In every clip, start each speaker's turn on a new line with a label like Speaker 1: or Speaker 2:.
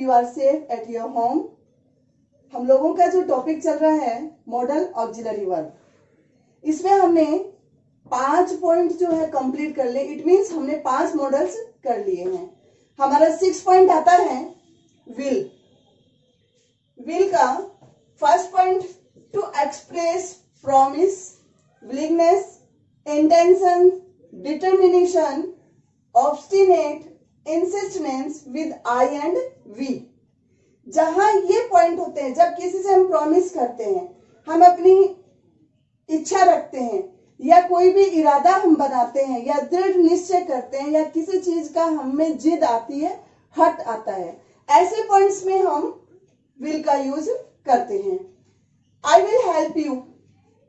Speaker 1: you are safe at your home. हम लोगों का जो टॉपिक चल रहा है मॉडल ऑक्सिलरी वर्ब, इसमें हमने 5 पॉइंट जो है कंप्लीट कर लिए. इट मीन्स हमने 5 मॉडल्स कर लिए हैं. हमारा 6 पॉइंट आता है विल. विल का first point to express promise, willingness, intention, determination, obstinate, insistence with I and we. जहां ये पॉइंट होते हैं, जब किसी से हम प्रॉमिस करते हैं, हम अपनी इच्छा रखते हैं या कोई भी इरादा हम बनाते हैं या दृढ़ निश्चय करते हैं या किसी चीज का हम में जिद आती है, हट आता है, ऐसे पॉइंट्स में हम विल का यूज करते हैं. I will help you.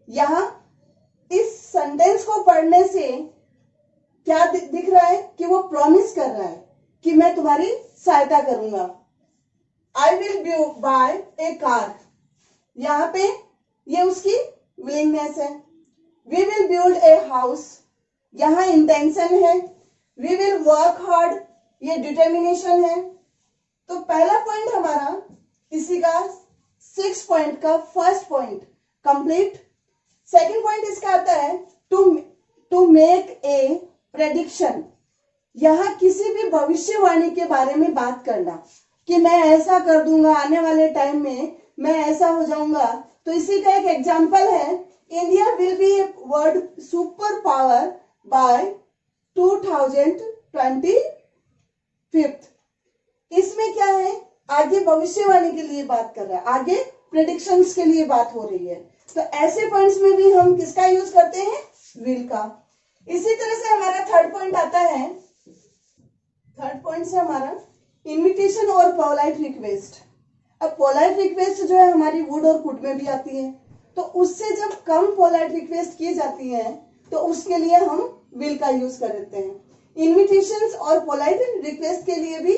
Speaker 1: यहां इस सेंटेंस को पढ़ने से क्या दिख रहा है कि वो प्रॉमिस कर रहा है कि मैं तुम्हारी सहायता करूंगा. I will buy a car. यहां पे ये उसकी विलिंगनेस है. We will build a house. यहां इंटेंशन है. वी विल वर्क हार्ड, ये डिटर्मिनेशन है. तो पहला पॉइंट हमारा इसी का 6 पॉइंट का first point complete. Second point इसका आता है टू मेक ए प्रेडिक्शन. यहां किसी भी भविष्यवाणी के बारे में बात करना कि मैं ऐसा कर दूंगा, आने वाले टाइम में मैं ऐसा हो जाऊंगा. तो इसी का एक एग्जांपल है, India will be a world super power bye 2025. इसमें क्या है, आगे भविष्यवाणी के लिए बात कर रहा है, आगे प्रेडिक्शंस के लिए बात हो रही है. तो ऐसे पॉइंट्स में भी हम किसका यूज करते हैं, विल का. इसी तरह से हमारा थर्ड पॉइंट आता है. थर्ड पॉइंट से हमारा इन्विटेशन और पोलाइट रिक्वेस्ट. अब पोलाइट रिक्वेस्ट जो है हमारी वुड और कुड में भी आती है. तो उससे जब कम पोलाइट रिक्वेस्ट की जाती है तो उसके लिए हम विल का यूज कर देते हैं. इन्विटेशंस और पोलाइट रिक्वेस्ट के लिए भी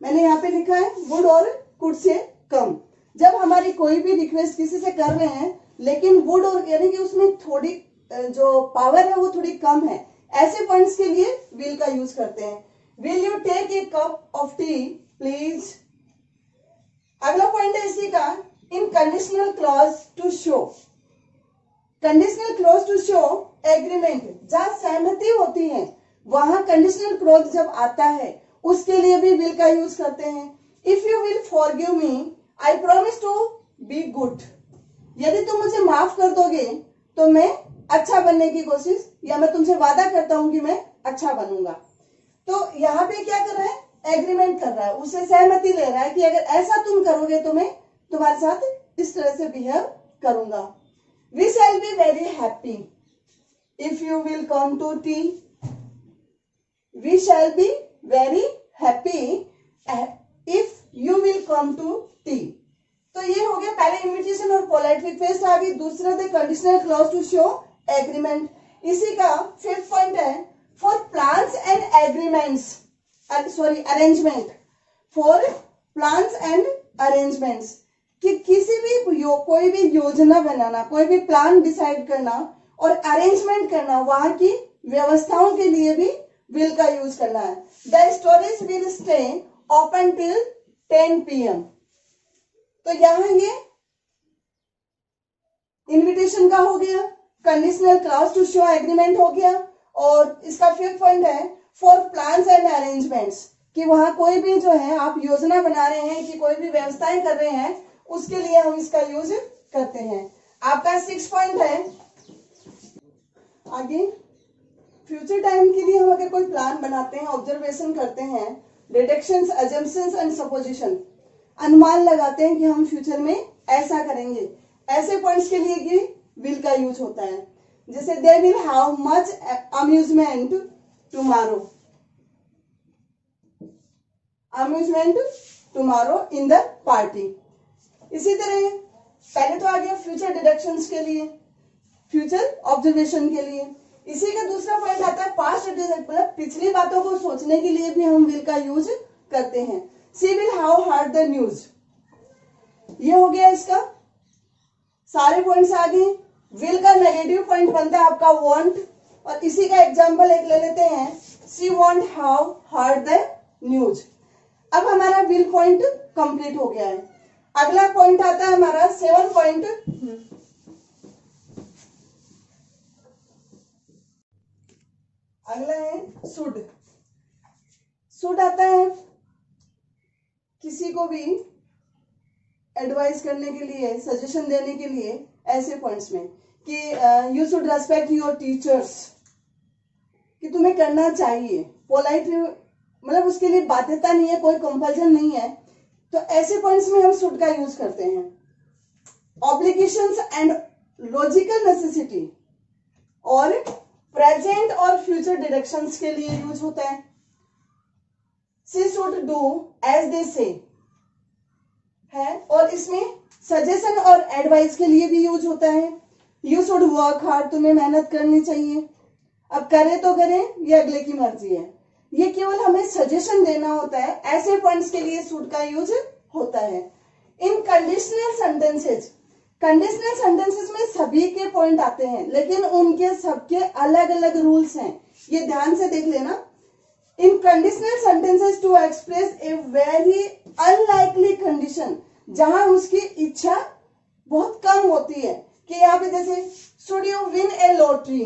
Speaker 1: मैंने यहाँ पे लिखा है वुड और कुड से कम. जब हमारी कोई भी रिक्वेस्ट किसी से कर रहे हैं लेकिन वुड और यानी कि उसमें थोड़ी जो पावर है वो थोड़ी कम है, ऐसे पॉइंट्स के लिए विल का यूज करते हैं. Will you take a cup of tea please. अगला पॉइंट है इसी का in conditional clause to show. Conditional clause to show agreement. जहां सहमति होती है वहां कंडीशनल क्लॉज जब आता है उसके लिए भी विल का यूज करते हैं. If you will forgive me I promise to be good. यदि तुम मुझे माफ कर दोगे तो मैं अच्छा बनने की कोशिश, या मैं तुमसे वादा करता हूं कि मैं अच्छा बनूंगा. तो यहाँ पे क्या कर रहा है, एग्रीमेंट कर रहा है, उससे सहमति ले रहा है कि अगर ऐसा तुम करोगे तो मैं तुम्हारे साथ इस तरह से बिहेव करूंगा. We shall be very happy if you will come to tea. We shall be very happy if you will come to tea. तो ये हो गया पहले इन्विटेशन और पोलाइट रिक्वेस्ट आ गई. दूसरा the conditional clause to show agreement. इसी का फिफ्थ पॉइंट है for plans and agreements, sorry arrangement. For plans and arrangements कि किसी भी कोई भी योजना बनाना, कोई भी प्लान डिसाइड करना और अरेंजमेंट करना, वहां की व्यवस्थाओं के लिए भी विल का यूज करना है. The storage will stay open till 10 PM. तो यहां ये इन्विटेशन का हो गया, conditional clause to show agreement हो गया, और इसका फिफ्थ पॉइंट है फॉर प्लान्स एंड अरेंजमेंट्स कि वहां कोई भी जो है आप योजना बना रहे हैं कि कोई भी व्यवस्थाएं कर रहे हैं, उसके लिए हम इसका यूज करते हैं. आपका 6 पॉइंट है आगे फ्यूचर टाइम के लिए. हम अगर कोई प्लान बनाते हैं, ऑब्जर्वेशन करते हैं, डिडक्शंस, अजम्पशंस एंड सपोजिशन, अनुमान लगाते हैं कि हम फ्यूचर में ऐसा करेंगे, ऐसे पॉइंट्स के लिए भी विल का यूज होता है. जैसे they will have much amusement tomorrow. Amusement tomorrow in the party. इसी तरह पहले तो आ गया फ्यूचर डिडक्शंस के लिए, फ्यूचर ऑब्जर्वेशन के लिए. इसी का दूसरा पॉइंट आता है पास्ट, मतलब पिछली बातों को सोचने के लिए भी हम विल का यूज करते हैं. She will have heard the news. ये हो गया इसका सारे पॉइंट्स आ गए. विल का नेगेटिव पॉइंट बनता है आपका वांट, और इसी का एग्जांपल एक ले लेते हैं, she want have heard the news. अब हमारा विल पॉइंट कंप्लीट हो गया है। अगला पॉइंट आता है हमारा 7 पॉइंट। अगला है शुड। शुड आता है किसी को भी एडवाइस करने के लिए, सजेशन देने के लिए ऐसे पॉइंट्स में कि you should respect your teachers, कि तुम्हें करना चाहिए। पोलाइट मतलब उसके लिए बाध्यता नहीं है, कोई कंपल्सन नहीं है, तो ऐसे पॉइंट्स में हम शुड का यूज करते हैं। ऑब्लिगेशंस एंड लॉजिकल नेसेसिटी और प्रेजेंट और फ्यूचर डायरेक्शंस के लिए यूज होता है। She should do as they say है, और इसमें सजेशन और एडवाइस के लिए भी यूज होता है। यू शुड वर्क हार्ड, तुम्हें मेहनत करनी चाहिए। अब करें तो करें, ये अगले की मर्जी है, ये केवल हमें सजेशन देना होता है। ऐसे पॉइंट्स के लिए शुड का यूज होता है। इन कंडीशनल सेंटेंसेज, कंडीशनल सेंटेंसेस में सभी के पॉइंट आते हैं, लेकिन उनके सबके अलग अलग रूल्स हैं, ये ध्यान से देख लेना। In conditional sentences to express a very unlikely condition, जहां उसकी इच्छा बहुत कम होती है, कि यहाँ पे जैसे should you win A lottery,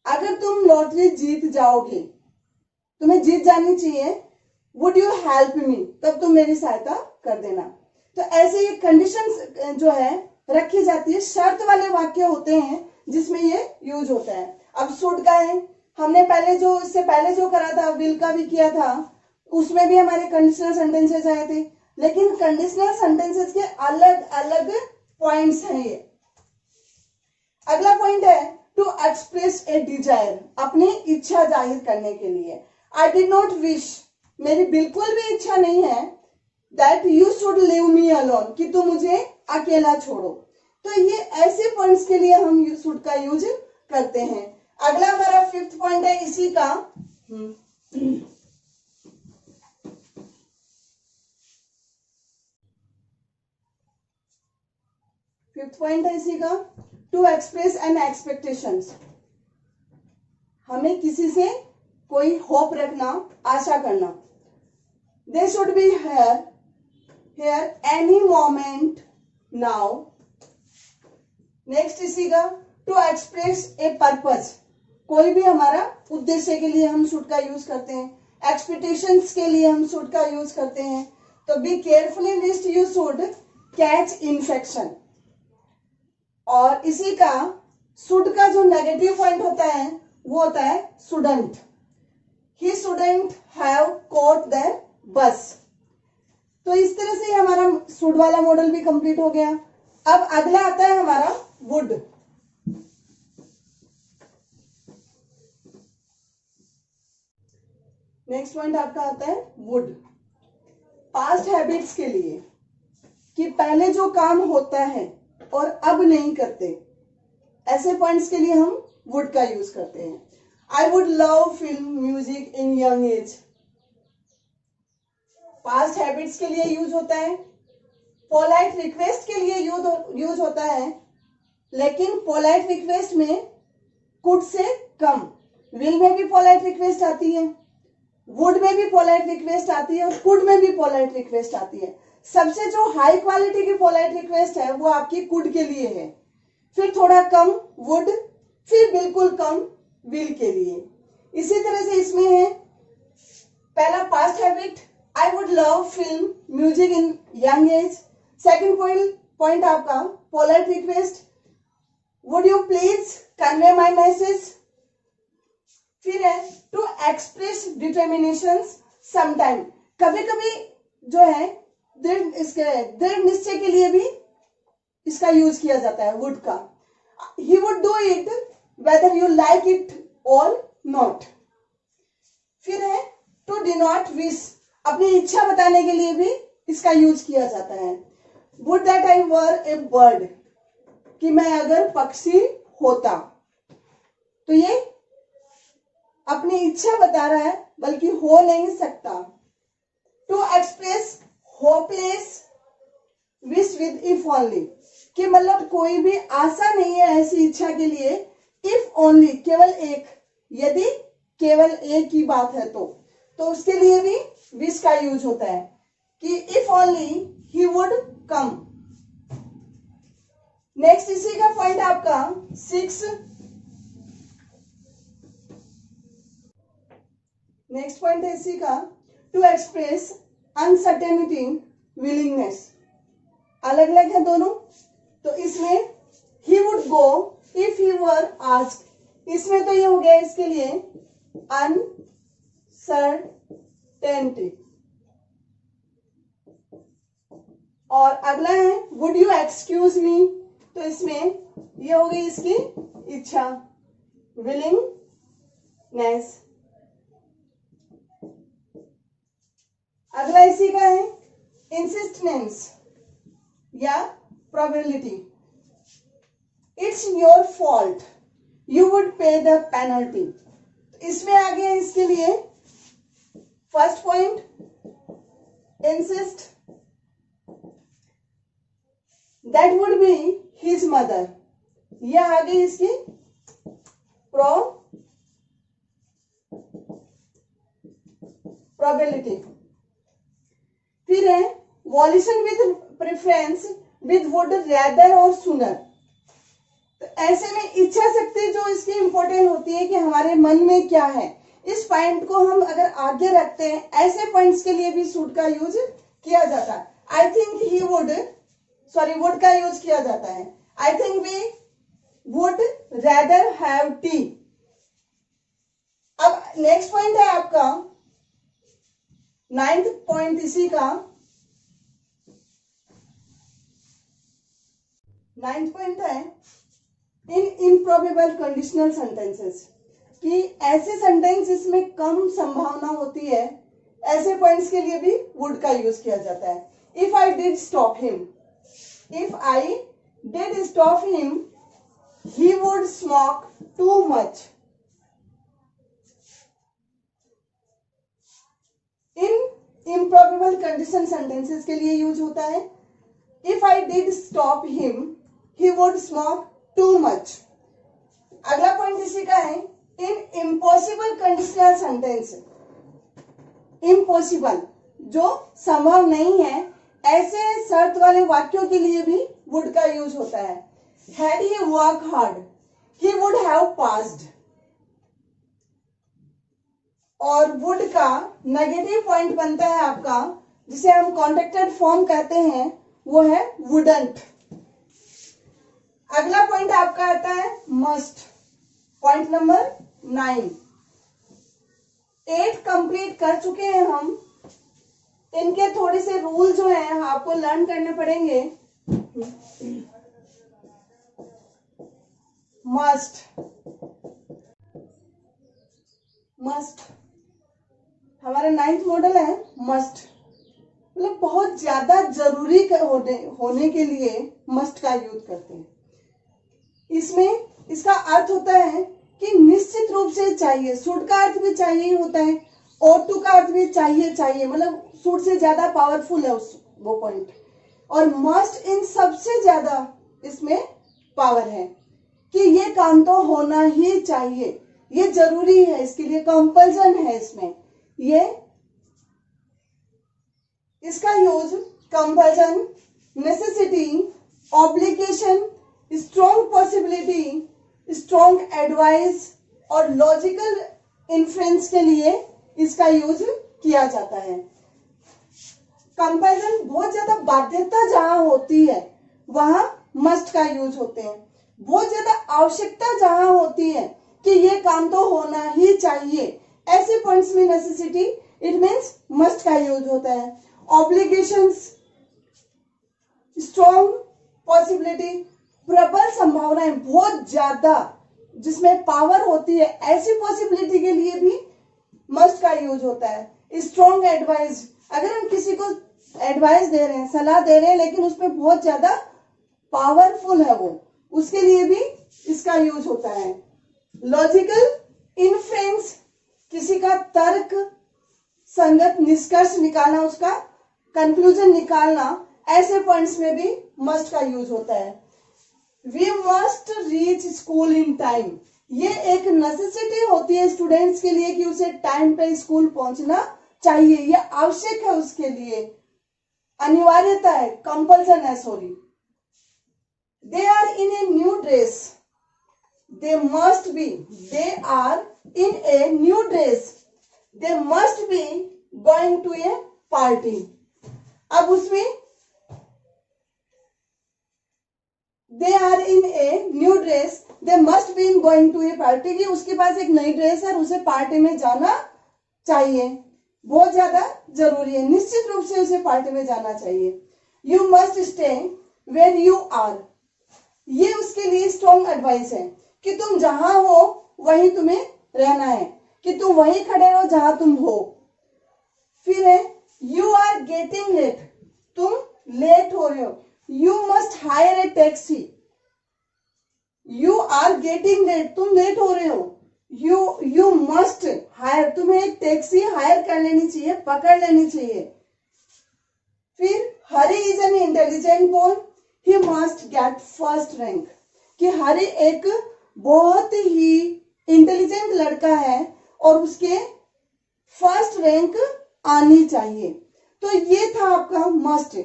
Speaker 1: अगर तुम लॉटरी जीत जाओगे, तुम्हें जीत जानी चाहिए, वुड यू हेल्प मी, तब तुम मेरी सहायता कर देना। तो ऐसे ये कंडीशंस जो है रखी जाती है, शर्त वाले वाक्य होते हैं जिसमें ये यूज होता है। अब शुड का है, हमने पहले जो इससे पहले जो करा था, विल का भी किया था, उसमें भी हमारे कंडीशनल सेंटेंसेस आए थे, लेकिन कंडीशनल सेंटेंसेस के अलग अलग पॉइंट्स हैं ये। अगला पॉइंट है टू एक्सप्रेस ए डिजायर, अपनी इच्छा जाहिर करने के लिए। आई डिड नॉट विश, मेरी बिल्कुल भी इच्छा नहीं है, that you should leave me alone, कि तुम मुझे अकेला छोड़ो। तो ये ऐसे पॉइंट्स के लिए हम शुड का यूज करते हैं। अगला हमारा 5th पॉइंट है इसी का, 5th पॉइंट है इसी का, टू एक्सप्रेस एन एक्सपेक्टेशंस, हमें किसी से कोई होप रखना, आशा करना। They should be here any moment now. Next इसी का, टू एक्सप्रेस ए पर्पज, कोई भी हमारा उद्देश्य के लिए हम शुड का यूज करते हैं। एक्सपेक्टेशंस के लिए हम शुड का यूज करते हैं। तो be carefully list you should catch infection. और इसी का शुड का जो नेगेटिव पॉइंट होता है वो होता है shouldn't, he shouldn't have caught the bus. तो इस तरह से हमारा शुड वाला मॉडल भी कंप्लीट हो गया। अब अगला आता है हमारा वुड। नेक्स्ट पॉइंट आपका आता है वुड, पास्ट हैबिट्स के लिए, कि पहले जो काम होता है और अब नहीं करते, ऐसे पॉइंट्स के लिए हम वुड का यूज करते हैं। आई would love film music in young as, past habits के लिए यूज होता है। पोलाइट रिक्वेस्ट के लिए यूज होता है, लेकिन पोलाइट रिक्वेस्ट में कुड से कम, विल में भी पोलाइट रिक्वेस्ट आती है, वुड में भी पोलाइट रिक्वेस्ट आती है, और कुड में भी पोलाइट रिक्वेस्ट आती है। सबसे जो हाई क्वालिटी की पोलाइट रिक्वेस्ट है वो आपकी कुड के लिए है, फिर थोड़ा कम वुड, फिर बिल्कुल कम विल के लिए। इसी तरह से इसमें है पहला past habit, I would love film music in young age. Second point आपका polite request, would you please convey my message. फिर है टू एक्सप्रेस डिटर्मिनेशंस समटाइम, कभी कभी जो है दृढ़ निश्चय के लिए भी इसका यूज किया जाता है वुड का। He would do it whether you like it और नॉट। फिर है टू डिनोट विश, अपनी इच्छा बताने के लिए भी इसका यूज किया जाता है। Would that I were A bird, कि मैं अगर पक्षी होता। तो ये अपनी इच्छा बता रहा है, बल्कि हो नहीं सकता। To express hopeless wish with if only, कि मतलब कोई भी आशा नहीं है ऐसी इच्छा के लिए, इफ ओनली केवल एक, यदि केवल एक ही बात है तो उसके लिए भी विश का यूज होता है कि if only he would come. Next इसी का पॉइंट आपका 6। नेक्स्ट पॉइंट है इसी का, टू एक्सप्रेस अनसर्टेनिटी विलिंगनेस। अलग अलग है दोनों। तो इसमें he would go if he were asked, इसमें तो ये हो गया इसके लिए अनसर्टेनिटी। और अगला है वुड यू एक्सक्यूज मी, तो इसमें ये हो गई इसकी इच्छा, विलिंगनेस। अगला इसी का है इंसिस्टेंस या probability. It's your fault, you would पे द पेनल्टी। इसमें आ गया इसके लिए first point insist, that would be his mother. यह आ गई इसकी प्रोबेबिलिटी। फिर है violation with preference with would rather और सूनर। तो ऐसे में इच्छा शक्ति जो इसकी इंपॉर्टेंट होती है कि हमारे मन में क्या है, इस पॉइंट को हम अगर आगे रखते हैं, ऐसे पॉइंट्स के लिए भी शुड का यूज किया जाता है। I think he would, sorry would का यूज किया जाता है। I think we would rather have tea. अब नेक्स्ट पॉइंट है आपका 9th पॉइंट इसी का। 9th पॉइंट है इन इम्प्रोबेबल कंडीशनल सेंटेंसेस, कि ऐसे सेंटेंस जिसमें कम संभावना होती है, ऐसे पॉइंट्स के लिए भी वुड का यूज किया जाता है। If I did stop him, if I did stop him he would smoke too much. In improbable condition sentences के लिए यूज होता है। If I did stop him he would smoke too much. अगला point इसी का है इन impossible conditional sentence. Impossible जो संभव नहीं है, ऐसे शर्त वाले वाक्यों के लिए भी वुड का यूज होता है। Had he work hard he would have passed. और वुड का नेगेटिव पॉइंट बनता है आपका, जिसे हम कॉन्ट्रैक्टेड फॉर्म कहते हैं, वो है वुडंट। अगला पॉइंट आपका आता है मस्ट, पॉइंट नंबर 9। 8 कंप्लीट कर चुके हैं हम। इनके थोड़े से रूल जो हैं आपको लर्न करने पड़ेंगे। मस्ट, मस्ट हमारा 9th मॉडल है मस्ट, मतलब बहुत ज्यादा जरूरी होने के लिए मस्ट का यूज करते हैं। इसमें इसका अर्थ होता है कि निश्चित रूप से चाहिए। शुड का अर्थ भी चाहिए ही होता है, और टू का अर्थ भी चाहिए, मतलब शुड से ज्यादा पावरफुल है वो पॉइंट। और मस्ट इन सबसे ज्यादा इसमें पावर है कि ये काम तो होना ही चाहिए, ये जरूरी है, इसके लिए कंपल्सन है। इसमें ये इसका use compulsion, necessity, obligation, strong possibility, strong advice और लॉजिकल इन्फ्रेंस के लिए इसका यूज किया जाता है। कंपैरिजन बहुत ज्यादा बाध्यता जहां होती है वहां मस्ट का यूज होते हैं। बहुत ज्यादा आवश्यकता जहां होती है कि ये काम तो होना ही चाहिए, ऐसे पॉइंट्स में नेसेसिटी इट मीन्स मस्ट का यूज होता है। ऑब्लिगेशंस, स्ट्रॉन्ग पॉसिबिलिटी, प्रबल संभावनाएं, बहुत ज्यादा जिसमें पावर होती है, ऐसी पॉसिबिलिटी के लिए भी मस्ट का यूज होता है। स्ट्रॉन्ग एडवाइस, अगर हम किसी को एडवाइस दे रहे हैं, सलाह दे रहे हैं, लेकिन उसमें बहुत ज्यादा पावरफुल है वो, उसके लिए भी इसका यूज होता है। लॉजिकल इन्फ्रेंस, किसी का तर्क संगत निष्कर्ष निकालना, उसका कंक्लूजन निकालना, ऐसे पॉइंट्स में भी मस्ट का यूज होता है। We must reach school in time, ये एक नेसेसिटी होती है स्टूडेंट्स के लिए कि उसे टाइम पे स्कूल पहुंचना चाहिए, ये आवश्यक है, उसके लिए अनिवार्यता है, कंपल्सन है, sorry. They are in a new dress, they must be, they are in a new dress, they must be going to a party. अब उसमें they are in a new dress, they must be in going to a party, कि उसके पास एक नई dress है और उसे party में जाना चाहिए, बहुत ज्यादा जरूरी है, निश्चित रूप से उसे पार्टी में जाना चाहिए। You must stay where you are, ये उसके लिए स्ट्रॉन्ग एडवाइस है कि तुम जहां हो वहीं तुम्हें रहना है, कि तुम वहीं खड़े रहो जहां तुम हो। फिर है यू आर गेटिंग लेट, तुम लेट हो रहे हो, you must hire a taxi, you are getting late, तुम लेट हो रहे हो, यू मस्ट हायर, तुम्हें एक टैक्सी हायर कर लेनी चाहिए, पकड़ लेनी चाहिए। फिर Hari is an intelligent boy, he must get first rank, कि हरी एक बहुत ही इंटेलिजेंट लड़का है और उसके फर्स्ट रैंक आनी चाहिए। तो ये था आपका मस्ट।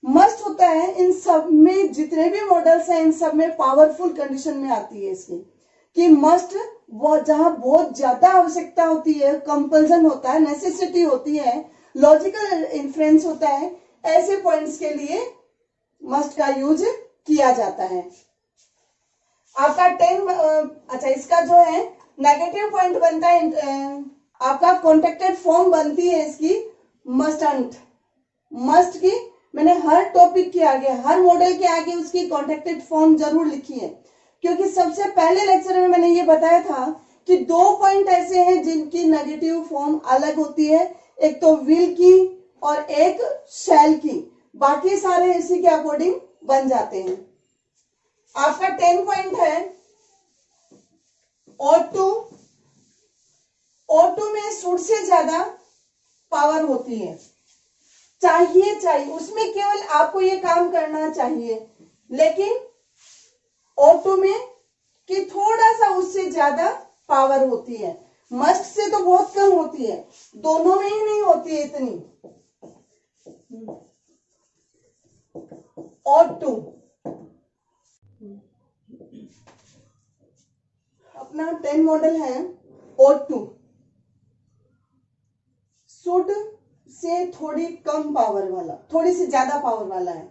Speaker 1: मस्ट होता है इन सब में, जितने भी मॉडल्स हैं इन सब में पावरफुल कंडीशन में आती है इसकी, कि मस्ट जहां बहुत ज्यादा आवश्यकता होती है, कंपल्सन होता है, नेसेसिटी होती है, लॉजिकल इन्फ्लुएंस होता है, ऐसे पॉइंट्स के लिए मस्ट का यूज किया जाता है। आपका 10 अच्छा, इसका जो है नेगेटिव पॉइंट बनता है, आपका कॉन्ट्रैक्टेड फॉर्म बनती है इसकी मस्टंट, मस्ट की मैंने हर टॉपिक के आगे, हर मॉडल के आगे उसकी कॉन्ट्रैक्टेड फॉर्म जरूर लिखी है, क्योंकि सबसे पहले लेक्चर में मैंने ये बताया था कि 2 पॉइंट ऐसे हैं जिनकी नेगेटिव फॉर्म अलग होती है, एक तो विल की और एक शैल की, बाकी सारे इसी के अकॉर्डिंग बन जाते हैं। आपका 10 पॉइंट है O2, O2 में शुड से ज्यादा पावर होती है, चाहिए, उसमें केवल आपको ये काम करना चाहिए, लेकिन O2 में कि थोड़ा सा उससे ज्यादा पावर होती है, मस्ट से तो बहुत कम होती है, दोनों में ही नहीं होती है इतनी। O2 अपना 10 मॉडल है O2, शुड से थोड़ी कम पावर वाला, थोड़ी सी ज्यादा पावर वाला है,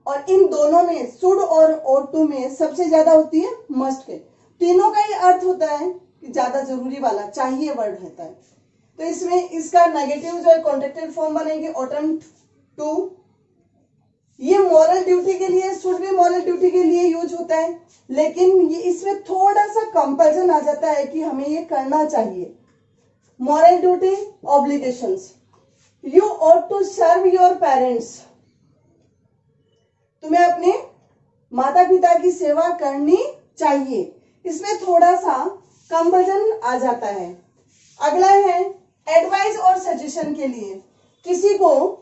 Speaker 1: और इन दोनों में शुड और O2 में सबसे ज्यादा होती है मस्ट के। तीनों का ही अर्थ होता है कि ज्यादा जरूरी वाला, चाहिए वर्ड रहता है। तो इसमें इसका नेगेटिव जो है कॉन्ट्रैक्टेड फॉर्म बनेगी ऑटम 2। ये मॉरल ड्यूटी के लिए, शुड भी मॉरल ड्यूटी के लिए यूज होता है, लेकिन ये इसमें थोड़ा सा कंपल्सन आ जाता है कि हमें ये करना चाहिए। Moral duty obligations, you ought to serve your parents, तुम्हें अपने माता पिता की सेवा करनी चाहिए, इसमें थोड़ा सा कंपल्सन आ जाता है। अगला है एडवाइस और सजेशन के लिए, किसी को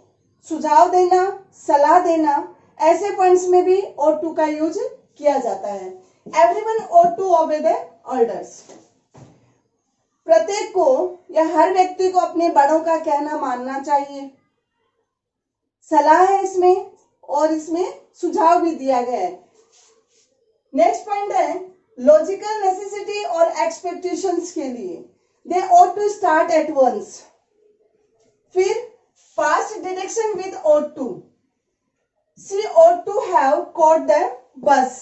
Speaker 1: सुझाव देना, सलाह देना, ऐसे पॉइंट्स में भी O2 का यूज किया जाता है। Everyone ought to obey the orders, प्रत्येक को या हर व्यक्ति को अपने बड़ों का कहना मानना चाहिए, सलाह है इसमें, और इसमें सुझाव भी दिया गया है। नेक्स्ट पॉइंट है लॉजिकल नेसेसिटी और एक्सपेक्टेशंस के लिए, दे ought to start at once। फिर past deduction with ought to, she ought to have caught the bus।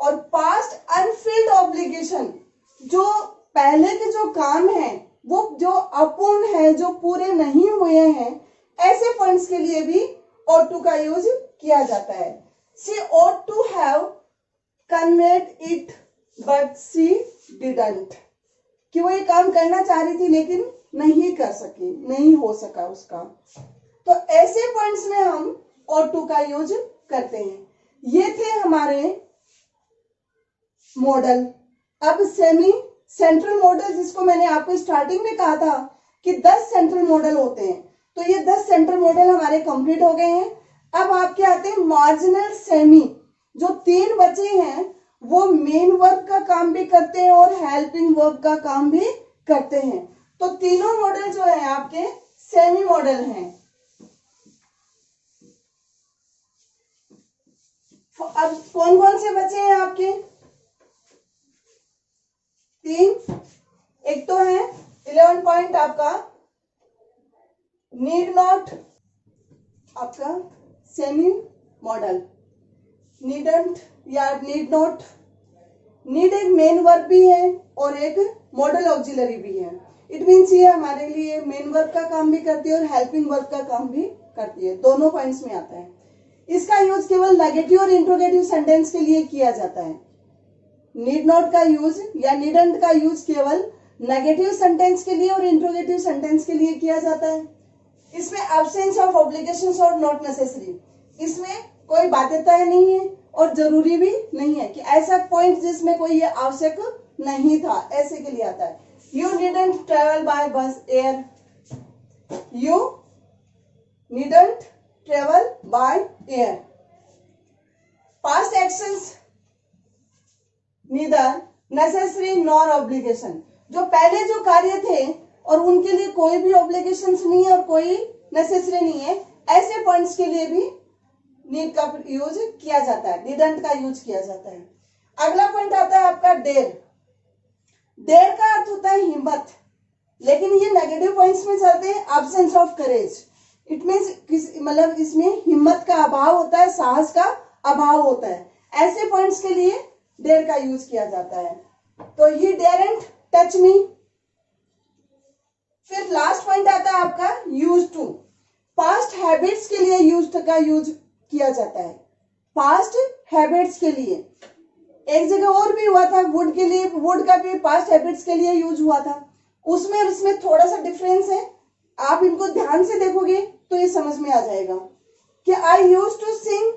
Speaker 1: और पास्ट अनफिल्ड ऑब्लिगेशन, जो पहले के जो काम है वो जो अपूर्ण है, जो पूरे नहीं हुए हैं, ऐसे पॉइंट्स के लिए भी ought to का यूज किया जाता है। she ought to have conveyed it but she didn't, कि वो ये काम करना चाह रही थी लेकिन नहीं कर सकी, नहीं हो सका उसका। तो ऐसे पॉइंट्स में हम ought to का यूज करते हैं। ये थे हमारे मॉडल। अब सेमी सेंट्रल मॉडल, जिसको मैंने आपको स्टार्टिंग में कहा था कि 10 सेंट्रल मॉडल होते हैं, तो ये 10 सेंट्रल मॉडल हमारे कंप्लीट हो गए हैं। अब आपके आते हैं मार्जिनल सेमी, जो 3 बचे हैं वो मेन वर्ब का काम भी करते हैं और हेल्पिंग वर्ब का काम भी करते हैं। तो तीनों मॉडल जो है आपके सेमी मॉडल हैं। अब कौन कौन से बचे हैं आपके? 3। एक तो है 11 पॉइंट आपका नीड नॉट, आपका सेमी मॉडल, नीडंट या नीड नॉट। नीड एक मेन वर्ब भी है और एक मॉडल ऑक्सिलरी भी है। इट मीन्स ये हमारे लिए मेन वर्ब का काम भी करती है और हेल्पिंग वर्ब का काम भी करती है, दोनों पॉइंट्स में आता है। इसका यूज केवल नेगेटिव और इंट्रोगेटिव सेंटेंस के लिए किया जाता है। नीड नॉट का यूज या नीडंट का यूज केवल नेगेटिव सेंटेंस के लिए और इंट्रोगेटिव सेंटेंस के लिए किया जाता है। इसमें एब्सेंस ऑफ ऑब्लिगेशंस और नॉट नेसेसरी, इसमें कोई बाध्यता नहीं है और जरूरी भी नहीं है कि ऐसा पॉइंट जिसमें कोई ये आवश्यक नहीं था, ऐसे के लिए आता है। यू नीडंट ट्रेवल बाय बस air, you needn't travel by air. Past actions neither necessary nor obligation, जो पहले जो कार्य थे और उनके लिए कोई भी ऑब्लिगेशंस नहीं है और कोई नेसेसरी नहीं है, ऐसे पॉइंट्स के लिए भी नीड का यूज किया जाता है, डिडंट का यूज किया जाता है। अगला पॉइंट आता है आपका डेयर। डेयर का अर्थ होता है हिम्मत, लेकिन ये नेगेटिव पॉइंट्स में चलते हैं absence of courage. It means मतलब इसमें हिम्मत का अभाव होता है, साहस का अभाव होता है। ऐसे पॉइंट्स के लिए डेयर का यूज किया जाता है। तो ही डेयरंट टच मी। फिर लास्ट पॉइंट आता है आपका यूज टू। पास्ट हैबिट्स के लिए यूज का यूज किया जाता है। पास्ट हैबिट्स के लिए एक जगह और भी हुआ था, वुड के लिए, वुड का भी पास्ट हैबिट्स के लिए यूज हुआ था। उसमें और इसमें थोड़ा सा डिफरेंस है, आप इनको ध्यान से देखोगे तो ये समझ में आ जाएगा कि I use to sing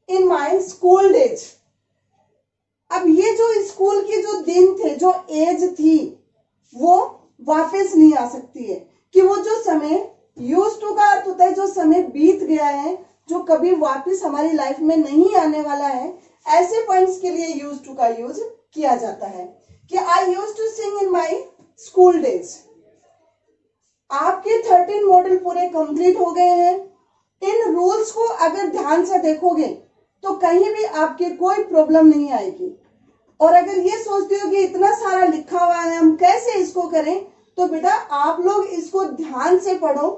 Speaker 1: in my school days. अब ये जो स्कूल के जो दिन थे, जो एज थी, वो वापस नहीं आ सकती है। कि वो जो समय, यूज टू का अर्थ होता है जो समय बीत गया है, जो कभी वापस हमारी लाइफ में नहीं आने वाला है। ऐसे पॉइंट्स के लिए यूज टू का यूज किया जाता है कि I use to sing in my school days. आपके 13 मॉडल पूरे कंप्लीट हो गए हैं। इन रूल्स को अगर ध्यान से देखोगे तो कहीं भी आपके कोई प्रॉब्लम नहीं आएगी। और अगर ये सोचते हो कि इतना सारा लिखा हुआ है, हम कैसे इसको करें, तो बेटा आप लोग इसको ध्यान से पढ़ो।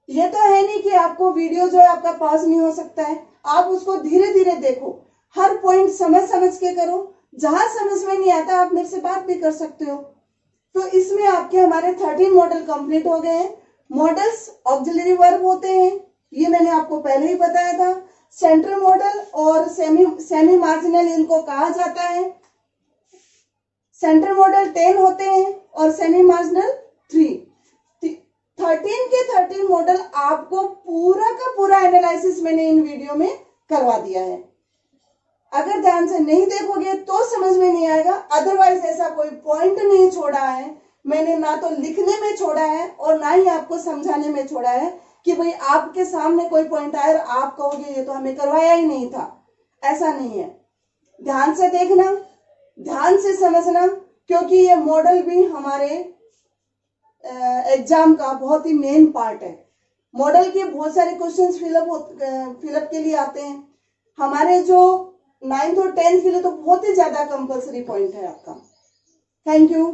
Speaker 1: ये तो है नहीं कि आपको वीडियो जो है आपका पास नहीं हो सकता है, आप उसको धीरे धीरे देखो, हर पॉइंट समझ समझ के करो। जहां समझ में नहीं आता आप मेरे से बात भी कर सकते हो। तो इसमें आपके हमारे 13 मॉडल कंप्लीट हो गए हैं। मॉडल्स ऑक्सिलरी वर्ब होते हैं, ये मैंने आपको पहले ही बताया था। सेंट्रल मॉडल और सेमी मार्जिनल इनको कहा जाता है। सेंट्रल मॉडल 10 होते हैं और सेमी मार्जिनल 3। 13 के 13 मॉडल आपको पूरा का पूरा एनालिसिस मैंने इन वीडियो में करवा दिया है। अगर ध्यान से नहीं देखोगे तो समझ में नहीं आएगा, अदरवाइज ऐसा कोई पॉइंट नहीं छोड़ा है मैंने, ना तो लिखने में छोड़ा है और ना ही आपको समझाने में छोड़ा है कि भाई आपके सामने कोई पॉइंट आए और आप कहोगे ये तो हमें करवाया ही नहीं था। ऐसा नहीं है। ध्यान से देखना, ध्यान से समझना, क्योंकि ये मॉडल भी हमारे एग्जाम का बहुत ही मेन पार्ट है। मॉडल के बहुत सारे क्वेश्चंस फिलअप के लिए आते हैं। हमारे जो 9th और 10th के लिए तो बहुत ही ज्यादा कंपल्सरी पॉइंट है आपका। Thank you.